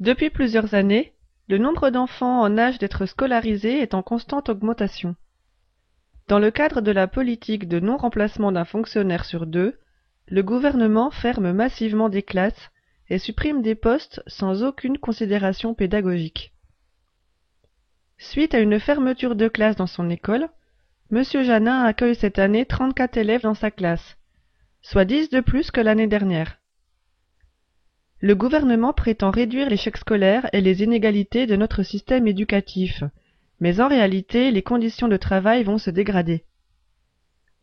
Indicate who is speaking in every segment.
Speaker 1: Depuis plusieurs années, le nombre d'enfants en âge d'être scolarisés est en constante augmentation. Dans le cadre de la politique de non-remplacement d'un fonctionnaire sur deux, le gouvernement ferme massivement des classes et supprime des postes sans aucune considération pédagogique. Suite à une fermeture de classe dans son école, M. Janin accueille cette année 34 élèves dans sa classe, soit 10 de plus que l'année dernière. Le gouvernement prétend réduire l'échec scolaire et les inégalités de notre système éducatif, mais en réalité, les conditions de travail vont se dégrader.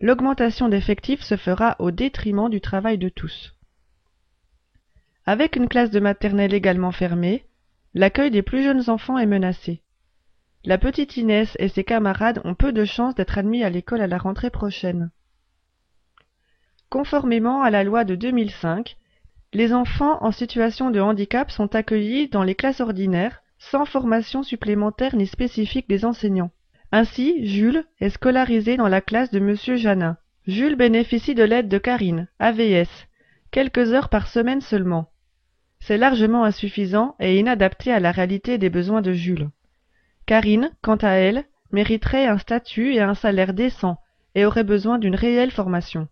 Speaker 1: L'augmentation d'effectifs se fera au détriment du travail de tous. Avec une classe de maternelle également fermée, l'accueil des plus jeunes enfants est menacé. La petite Inès et ses camarades ont peu de chances d'être admis à l'école à la rentrée prochaine. Conformément à la loi de 2005, les enfants en situation de handicap sont accueillis dans les classes ordinaires, sans formation supplémentaire ni spécifique des enseignants. Ainsi, Jules est scolarisé dans la classe de M. Janin. Jules bénéficie de l'aide de Karine, AVS, quelques heures par semaine seulement. C'est largement insuffisant et inadapté à la réalité des besoins de Jules. Karine, quant à elle, mériterait un statut et un salaire décents et aurait besoin d'une réelle formation.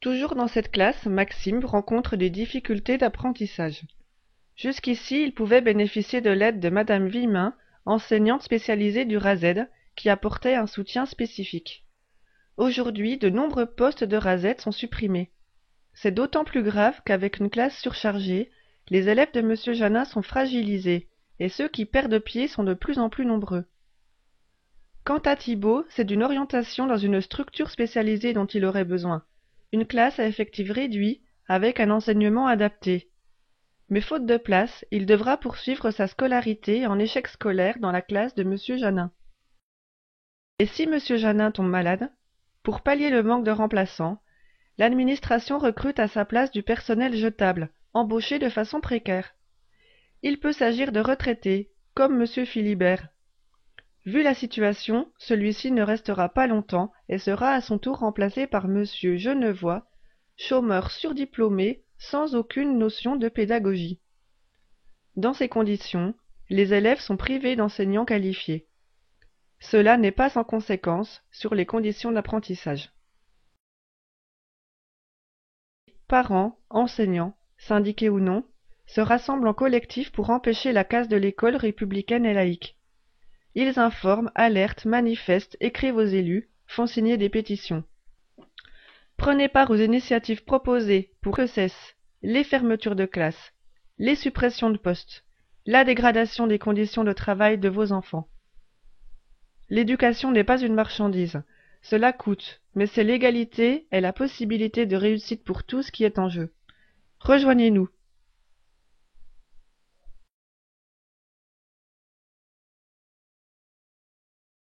Speaker 1: Toujours dans cette classe, Maxime rencontre des difficultés d'apprentissage. Jusqu'ici, il pouvait bénéficier de l'aide de Madame Villemin, enseignante spécialisée du RASED, qui apportait un soutien spécifique. Aujourd'hui, de nombreux postes de RASED sont supprimés. C'est d'autant plus grave qu'avec une classe surchargée, les élèves de M. Janin sont fragilisés, et ceux qui perdent pied sont de plus en plus nombreux. Quant à Thibaut, c'est d'une orientation dans une structure spécialisée dont il aurait besoin. Une classe à effectif réduit, avec un enseignement adapté. Mais faute de place, il devra poursuivre sa scolarité en échec scolaire dans la classe de M. Janin. Et si M. Janin tombe malade, pour pallier le manque de remplaçants, l'administration recrute à sa place du personnel jetable, embauché de façon précaire. Il peut s'agir de retraités, comme M. Philibert. Vu la situation, celui-ci ne restera pas longtemps et sera à son tour remplacé par M. Genevois, chômeur surdiplômé sans aucune notion de pédagogie. Dans ces conditions, les élèves sont privés d'enseignants qualifiés. Cela n'est pas sans conséquence sur les conditions d'apprentissage. Parents, enseignants, syndiqués ou non, se rassemblent en collectif pour empêcher la casse de l'école républicaine et laïque. Ils informent, alertent, manifestent, écrivent aux élus, font signer des pétitions. Prenez part aux initiatives proposées pour que cessent les fermetures de classes, les suppressions de postes, la dégradation des conditions de travail de vos enfants. L'éducation n'est pas une marchandise. Cela coûte, mais c'est l'égalité et la possibilité de réussite pour tous qui est en jeu. Rejoignez-nous.